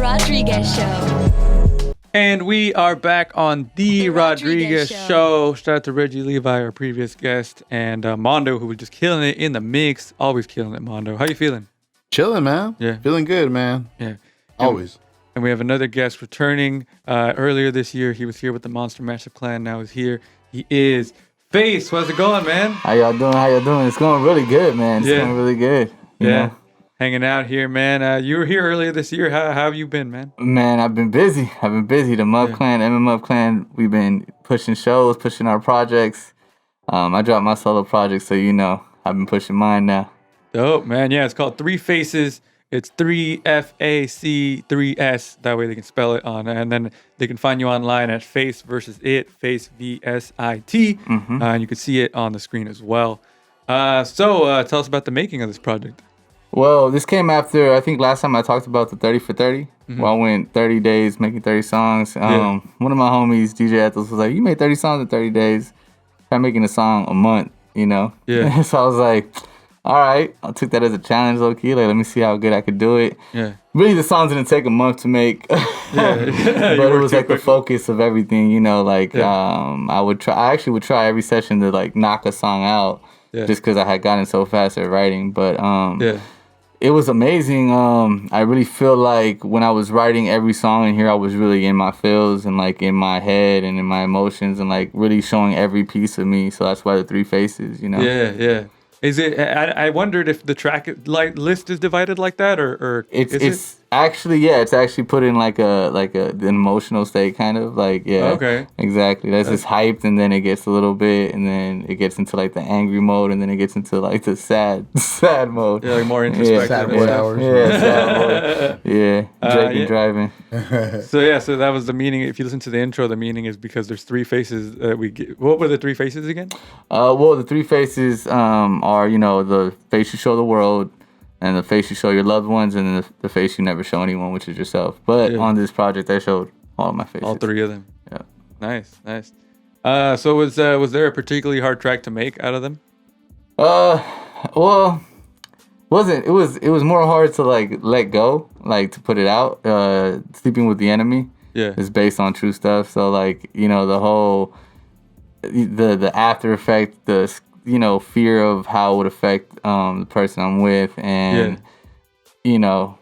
Rodriguez Show. And we are back on the Rodriguez Show. Shout out to Reggie Levi, our previous guest, and Mondo, who was just killing it in the mix. Always killing it, Mondo. How you feeling? Chilling, man. Yeah. Feeling good, man. Yeah. Always. And we have another guest returning. Earlier this year, he was here with the Monster Mashup Clan. Now he's here. He is Face. How's it going, man? How y'all doing? It's going really good, man. It's going really good. You know? Hanging out here, man. You were here earlier this year. How have you been, man? Man, I've been busy. The Mub Clan, MM Clan, we've been pushing shows, pushing our projects. I dropped my solo project, so you know, I've been pushing mine now. Dope, man. Yeah, it's called 3 Faces. It's 3FAC3S. That way they can spell it on. And then they can find you online at Face versus It, Face VSIT. And you can see it on the screen as well. So tell us about the making of this project. Well, this came after, I think last time I talked about the 30 for 30, where I went 30 days making 30 songs. One of my homies, DJ Ethels, was like, you made 30 songs in 30 days. Try making a song a month, you know? Yeah. So I was like, all right. I took that as a challenge, low-key. Like, let me see how good I could do it. Yeah. Really, the songs didn't take a month to make. But it was like the focus of everything, you know? Like, I actually would try every session to, like, knock a song out just because I had gotten so fast at writing. But, it was amazing. I really feel like when I was writing every song in here, I was really in my feels and like in my head and in my emotions and like really showing every piece of me. So that's why the 3 faces, you know? Yeah. Is it? I wondered if the track list is divided like that, or it's actually it's actually put in like an emotional state kind of like Okay. Exactly. That's just hyped, and then it gets a little bit, and then it gets into like the angry mode, and then it gets into like the sad mode. Yeah, like more introspective. Sad boy hours. Yeah, sad mode. Yeah, Drake and driving. So that was the meaning. If you listen to the intro, the meaning is because there's 3 faces that we get. What were the 3 faces again? Well, the 3 faces are, you know, the face you show the world, and the face you show your loved ones, and then the face you never show anyone, which is yourself. But on this project, I showed all my faces. All 3 of them. Yeah. Nice. So was there a particularly hard track to make out of them? Well, wasn't it was more hard to like let go, like to put it out. Sleeping with the Enemy is based on true stuff. So like, you know, the whole the after effect, the, you know, fear of how it would affect the person I'm with, and you know,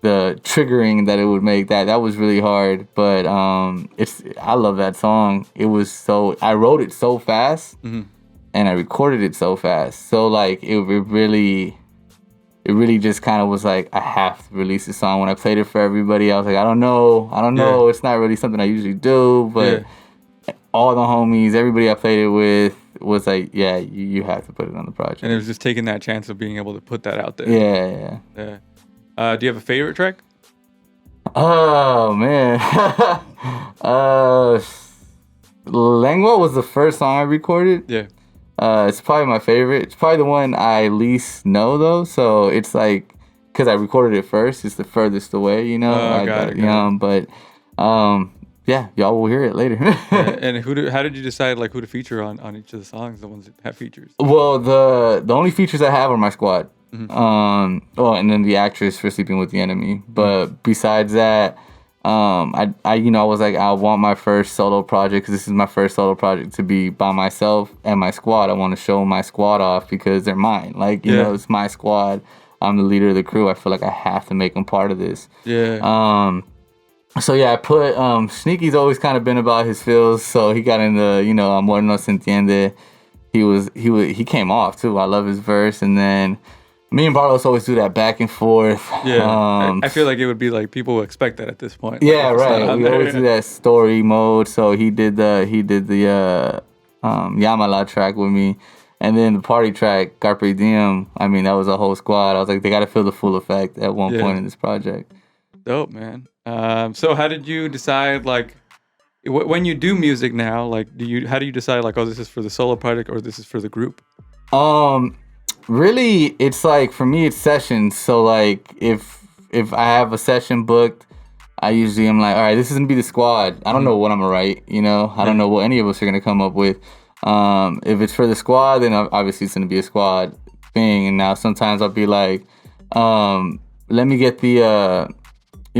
the triggering that it would make, that was really hard. But I love that song. I wrote it so fast and I recorded it so fast. So like it really just kind of was like, I have to release this song. When I played it for everybody, I was like, I don't know. It's not really something I usually do, but all the homies, everybody I played it with was like, yeah, you have to put it on the project. And it was just taking that chance of being able to put that out there. Yeah. Do you have a favorite track? Oh, man. Lengua was the first song I recorded. Yeah. It's probably my favorite. It's probably the one I least know, though. So it's like, because I recorded it first, it's the furthest away, you know? Got it. But yeah, y'all will hear it later. And how did you decide like who to feature on each of the songs, the ones that have features? Well, the only features I have are my squad. And then the actress for Sleeping with the Enemy. But besides that, I was like, I want my first solo project, because this is my first solo project, to be by myself and my squad. I want to show my squad off because they're mine. Like, you know, it's my squad. I'm the leader of the crew. I feel like I have to make them part of this. Yeah. So yeah, I put Sneaky's always kind of been about his feels, so he got into, you know, Amor no se entiende. He came off too. I love his verse, and then me and Barlos always do that back and forth. Yeah, I feel like it would be like people would expect that at this point. Yeah, right. We always do that story mode. So he did the Yamala track with me, and then the party track Carpe Diem. I mean, that was a whole squad. I was like, they got to feel the full effect at one point in this project. Dope, man. So how did you decide, like, when you do music now, like, how do you decide, like, oh, this is for the solo project or this is for the group? Really, it's like, for me, it's sessions. So like, if I have a session booked, I usually am like, all right, this is gonna be the squad. I don't know what I'm gonna write, you know? I don't know what any of us are gonna come up with. If it's for the squad, then obviously it's gonna be a squad thing. And now sometimes I'll be like, let me get the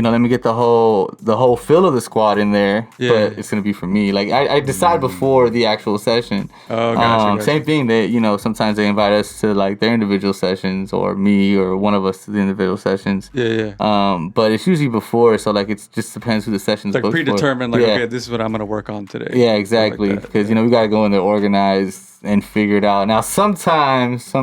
let me get the whole feel of the squad in there, Yeah. but it's gonna be for me. Like I decide before the actual session. Oh, gotcha. Same thing that sometimes they invite us to like their individual sessions, or me or one of us to the individual sessions. Yeah. But it's usually before, so like it just depends who the session's It's like booked predetermined. for. Like, Yeah. okay, this is what I'm gonna work on today. Yeah, exactly. Because we gotta go in there organized and figure it out. Now sometimes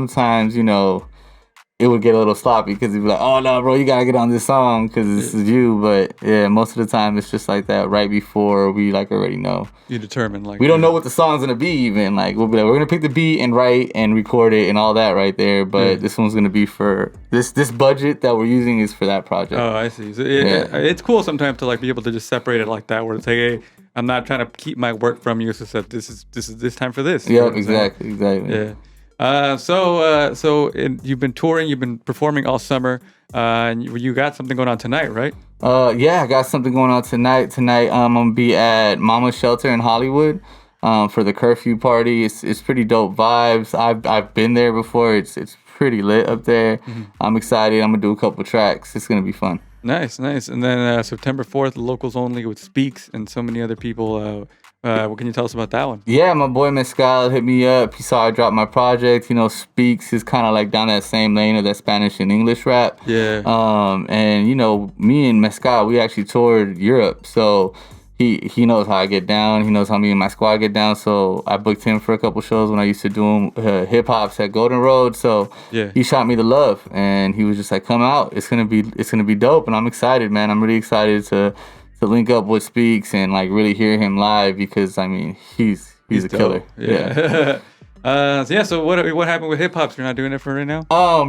it would get a little sloppy because he'd be like, "Oh no, bro, you gotta get on this song because this is you." But yeah, most of the time it's just like that right before we like already know. You determine like we don't know what the song's gonna be even. Like we'll be like, we're gonna pick the beat and write and record it and all that right there. But this one's gonna be for this budget that we're using is for that project. Oh, I see. So it's cool sometimes to like be able to just separate it like that, where it's like, hey, I'm not trying to keep my work from you. So this is this time for this. Yeah, exactly. Yeah. You've been touring, you've been performing all summer, and you got something going on tonight, right? Yeah, I got something going on tonight. Tonight, I'm gonna be at Mama's Shelter in Hollywood, for the curfew party. It's pretty dope vibes. I've been there before. It's pretty lit up there. Mm-hmm. I'm excited. I'm gonna do a couple tracks. It's gonna be fun. Nice. And then September 4th, locals only with Speaks and so many other people. What can you tell us about that one? Yeah, my boy Mescal hit me up. He saw I dropped my project. Speaks is kind of like down that same lane of that Spanish and English rap. Yeah. And me and Mescal, we actually toured Europe, so he knows how I get down. He knows how me and my squad get down. So I booked him for a couple shows when I used to do hip hops at Golden Road. So he shot me the love, and he was just like, "Come out. It's gonna be dope." And I'm excited, man. I'm really excited to link up with Speaks and like really hear him live because I mean he's a killer. Yeah. So what happened with hip hop? You're not doing it for right now?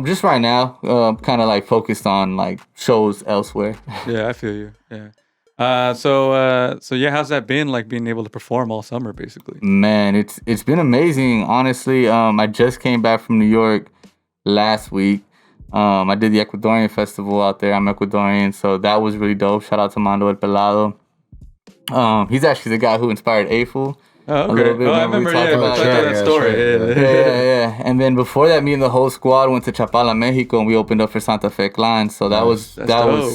Just right now, kind of like focused on like shows elsewhere. Yeah, I feel you. Yeah. So how's that been, like being able to perform all summer basically? Man, it's been amazing, honestly. I just came back from New York last week. I did the Ecuadorian festival out there. I'm Ecuadorian, so that was really dope. Shout out to Mando El Pelado. He's actually the guy who inspired A-Fool. Oh, okay. A little bit. I remember that story. Yeah. And then before that, me and the whole squad went to Chapala, Mexico, and we opened up for Santa Fe Clan. So that was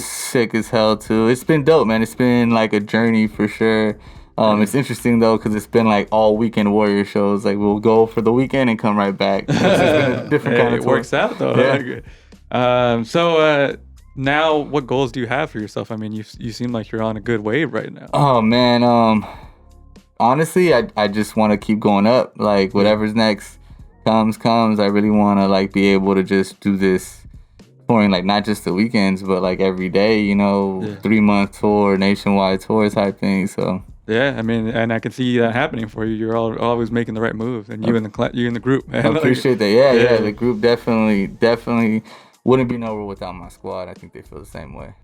sick as hell too. It's been dope, man. It's been like a journey for sure. It's interesting though because it's been like all weekend warrior shows. Like we'll go for the weekend and come right back. It's been a different kind of tour. It works out though. Yeah. Now what goals do you have for yourself? I mean, you seem like you're on a good wave right now. Oh man, honestly, I just want to keep going up. Like whatever's next comes. I really want to like be able to just do this touring, like not just the weekends, but like every day. 3-month tour, nationwide tour type thing. So. Yeah, I mean, and I can see that happening for you. You're always making the right moves, and you and the group. Man. I appreciate that. Yeah, the group definitely wouldn't be nowhere without my squad. I think they feel the same way.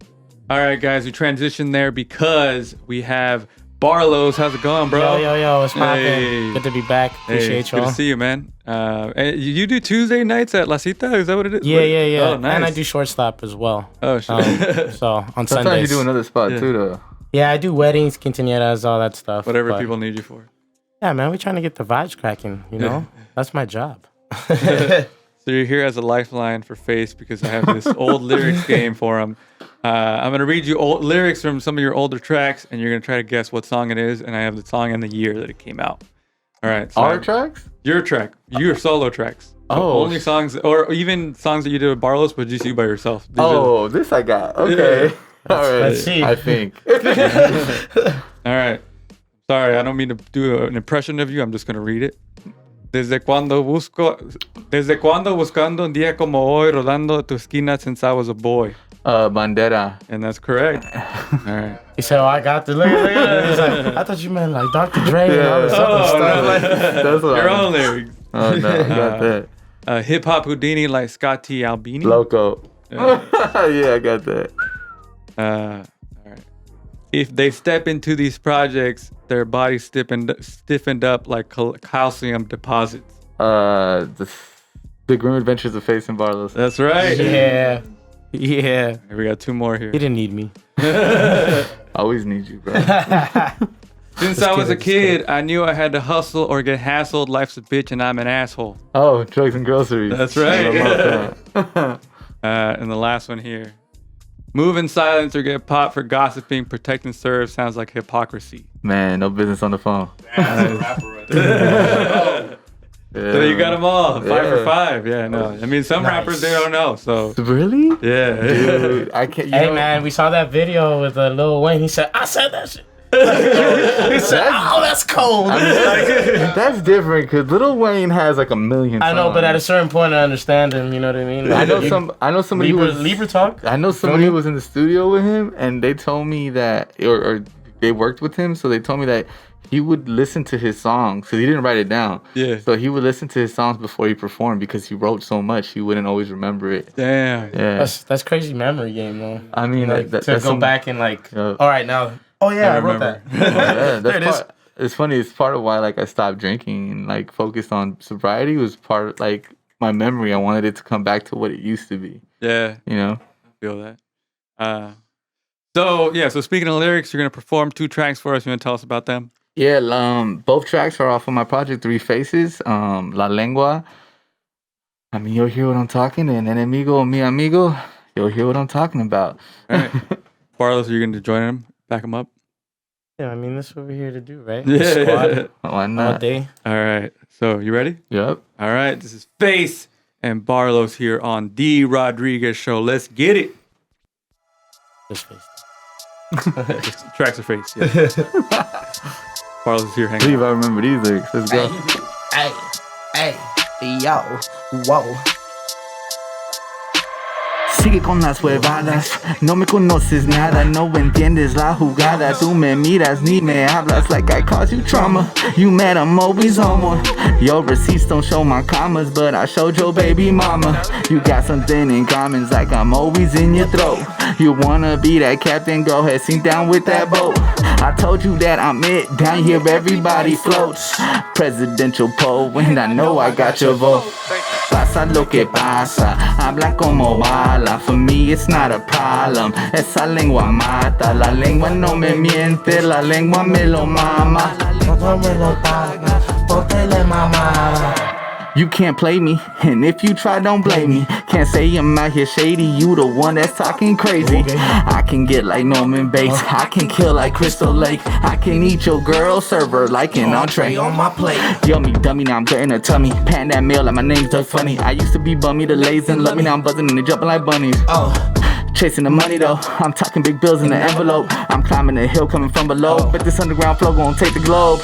All right, guys, we transitioned there because we have Barlow's. How's it going, bro? Yo, what's poppin'? Good to be back. Appreciate y'all. Good to see you, man. And you do Tuesday nights at La Cita? Is that what it is? Yeah. Oh, nice. And I do shortstop as well. Oh, shit. So on Sometimes Sundays. you do another spot too, though. Yeah, I do weddings, quinceañeras, all that stuff. Whatever people need you for. Yeah, man, we're trying to get the vibes cracking, That's my job. So you're here as a lifeline for Face because I have this old lyrics game for him. I'm going to read you old lyrics from some of your older tracks, and you're going to try to guess what song it is, and I have the song and the year that it came out. All right. So our tracks? Your track. Your solo tracks. Oh. Only songs, or even songs that you did with Barlow's, but just you by yourself. This I got. Okay. Yeah. All right. Let's see. I think. All right. Sorry, I don't mean to do an impression of you. I'm just going to read it. Desde cuando buscando un día como hoy, rodando tu esquina since I was a boy. Bandera. And that's correct. All right. He said, I got the look at it. He's like, I thought you meant like Dr. Dre and all this other stuff. That's what your own lyrics. Oh, no, I got that. Hip Hop Houdini like Scotty Albini. Loco. Yeah, I got that. All right. If they step into these projects, their bodies stiffened up like calcium deposits. The Grim Adventures of Face and Barlow's. That's right. Yeah. We got 2 more here. He didn't need me. Always need you, bro. Since I was a kid, I knew I had to hustle or get hassled. Life's a bitch and I'm an asshole. Oh, drugs and groceries. That's right. And the last one here. Move in silence or get popped for gossiping. Protect and serve sounds like hypocrisy. Man, no business on the phone. So you got them all. 5 for 5. Yeah, no. I mean, some rappers, they don't know. So Really? yeah. Dude, I can't. Hey man, we saw that video with Lil Wayne. He said, "I said that shit." He said, "Oh, that's cold." That's different because Lil Wayne has like a million. I know, but at a songs. certain point, I understand him. You know what I mean? I know somebody who was Libra talk. I know somebody who was in the studio with him, and they told me that, or they worked with him, so they told me that he would listen to his songs because he didn't write it down. Yeah. So he would listen to his songs before he performed because he wrote so much he wouldn't always remember it. Damn. Yeah. That's crazy memory game though. I mean, Like, that, to that's go some- back and like, all right now. Oh yeah, I wrote that. Yeah, There it is. it's funny. It's part of why like I stopped drinking and like focused on sobriety was part of like my memory. I wanted it to come back to what it used to be. Yeah. You know. I feel that. So speaking of lyrics, you're going to perform 2 tracks for us. You want to tell us about them? Yeah. Both tracks are off of my project 3 Faces. La Lengua. I mean, you'll hear what I'm talking. And Enemigo, Mi Amigo. You'll hear what I'm talking about. All right. Barlos, are you going to join him? Back him up? Yeah, I mean that's what we're here to do, right? Yeah. Squad Why all not? day. All right. So you ready? Yep. All right. This is Face and Barlos here on D. Rodriguez Show. Let's get it. Just face. Tracks are Face. Yeah. Barlos is here I hanging believe out. I remember these lyrics. Let's go. Hey, yo, whoa. Sigue con las huevadas, no me conoces nada, no entiendes la jugada. Tú me miras ni me hablas like I caused you trauma. You mad, I'm always on one. Your receipts don't show my commas, but I showed your baby mama. You got something in common, it's like I'm always in your throat. You wanna be that captain, go ahead, sink down with that boat. I told you that I'm it, down here everybody floats. Presidential poll, and I know I got your vote. Pasa lo que pasa, habla como bala. For me it's not a problem. Esa lengua mata, la lengua no me miente, la lengua me lo mama. No me lo paga, porque le mamada. You can't play me, and if you try, don't blame me. Can't say I'm out here shady, you the one that's talking crazy. I can get like Norman Bates, I can kill like Crystal Lake. I can eat your girl, serve her like an entree on my plate. Yummy dummy, now I'm getting a tummy. Pan that meal like my name's Doug Funny. I used to be bummy, the lazy and love me, now I'm buzzing and they jumping like bunnies. Chasing the money though, I'm talking big bills in the envelope. I'm climbing the hill coming from below, but this underground flow gon' take the globe.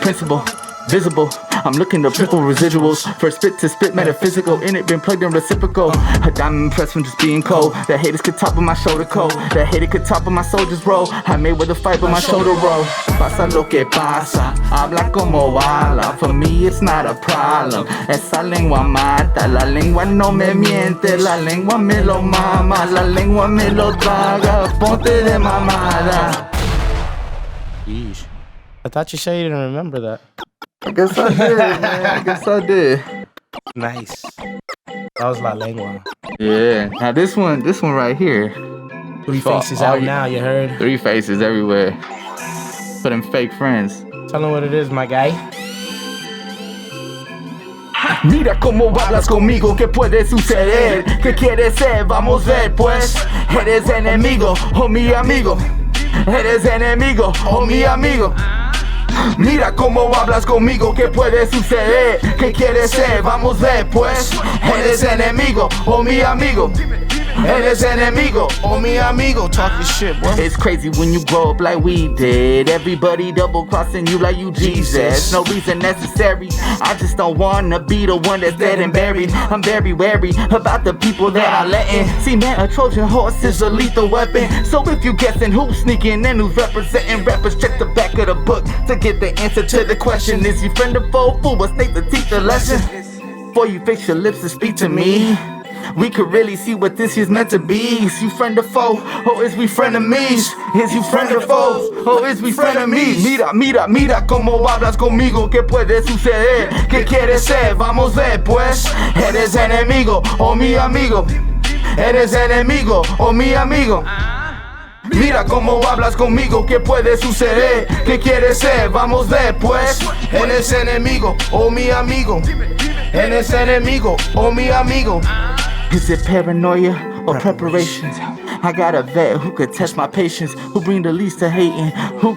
Principle, visible, I'm looking to triple residuals. First spit to spit, metaphysical, in it been plugged in reciprocal. A diamond impressed from just being cold. That haters could top of my shoulder cold. That hater could top of my soldier's roll. I made with a fight, but my shoulder roll. Pasa lo que pasa, habla como bala. For me it's not a problem. Esa lengua mata, la lengua no me miente, la lengua me lo mama, la lengua me lo traga. Ponte de mamada. Yeesh. I thought you said you didn't remember that. I guess I did, man. I guess I did. Nice. That was La Lengua. Yeah. Now this one right here. 3 For Faces all out you- now, you heard? 3 Faces everywhere. For them fake friends. Tell them what it is, my guy. Mira cómo hablas conmigo, ¿qué puede suceder? ¿Qué quieres ser? Vamos a ver pues. Eres enemigo o mi amigo. Eres enemigo o mi amigo. Mira cómo hablas conmigo, ¿qué puede suceder? ¿Qué quieres ser? Vamos a ver pues. Eres enemigo o mi amigo. Eres enemigo o mi amigo. Talking shit, bro. It's crazy when you grow up like we did. Everybody double crossing you like you Jesus. No reason necessary. I just don't wanna be the one that's dead and buried. I'm very wary about the people that I let in. See man, a Trojan horse is a lethal weapon. So if you guessing who's sneaking and who's representing rappers, check the back of the book to get the answer to the question. Is you friend or foe? Fool, but snake to teach a lesson. Before you fix your lips and speak to me, we could really see what this is meant to be. Is you friend or foe, or is we frenemies? Is you friend or foe, or is we frenemies? Mira, mira, mira cómo hablas conmigo. ¿Qué puede suceder? ¿Qué quieres ser? Vamos a ver pues. Eres enemigo o mi amigo. Eres enemigo o mi amigo. Mira cómo hablas conmigo, ¿qué puede suceder? ¿Qué quieres ser? Vamos ver pues. Eres enemigo o mi amigo. Eres enemigo o mi amigo. Is it paranoia or preparation? I got a vet who could test my patience, who bring the least to hating, who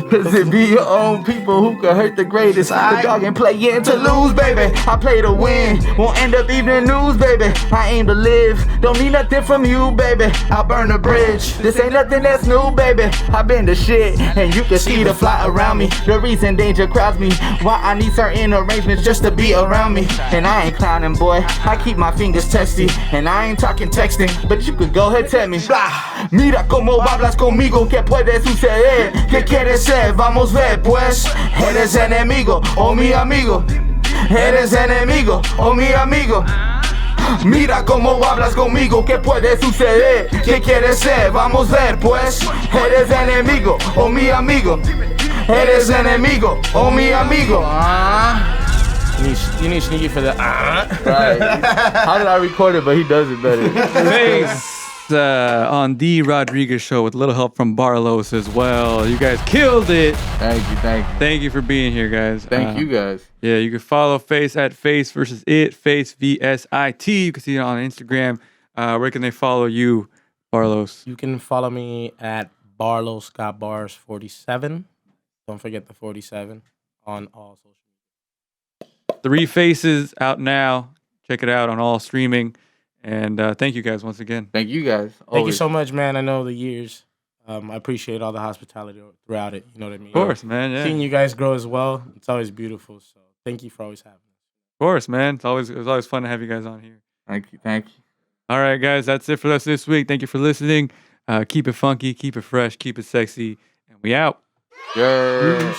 cause it be your own people who could hurt the greatest. The dog ain't playing to lose, baby. I play to win, won't end up evening news, baby. I aim to live, don't need nothing from you, baby. I'll burn a bridge, this ain't nothing that's new, baby. I've been the shit, and you can see the fly around me. The reason danger crowds me, why I need certain arrangements just to be around me. And I ain't clowning, boy, I keep my fingers testy. And I ain't talking texting, but you could go ahead tell me. Blah. Mira como hablas conmigo, ¿qué puede suceder? ¿Qué quieres ser? Vamos ver, pues. Eres enemigo o mi amigo. Eres enemigo o mi amigo. Mira cómo hablas conmigo, ¿qué puede suceder? ¿Qué quieres ser? Vamos ver, pues. Eres enemigo o mi amigo. Eres enemigo o mi amigo. You need Sneaky for the Right. How did I record it? But he does it better. Face on the Rodriguez Show with a little help from Barlos as well. You guys killed it. Thank you. Thank you for being here, guys. Thank you guys. Yeah, you can follow Face at Face versus It, Face VSIT. You can see it on Instagram. Where can they follow you, Barlos? You can follow me at Barlow Scott Bars 47. Don't forget the 47 on all social. 3 Faces out now. Check it out on all streaming. And thank you guys once again. Thank you guys. Thank you so much, man. I know the years. I appreciate all the hospitality throughout it. You know what I mean? Of course, man. Yeah. Seeing you guys grow as well, it's always beautiful. So thank you for always having me. Of course, man. It was always fun to have you guys on here. Thank you. All right, guys. That's it for us this week. Thank you for listening. Keep it funky, keep it fresh, keep it sexy, and we out. Yes.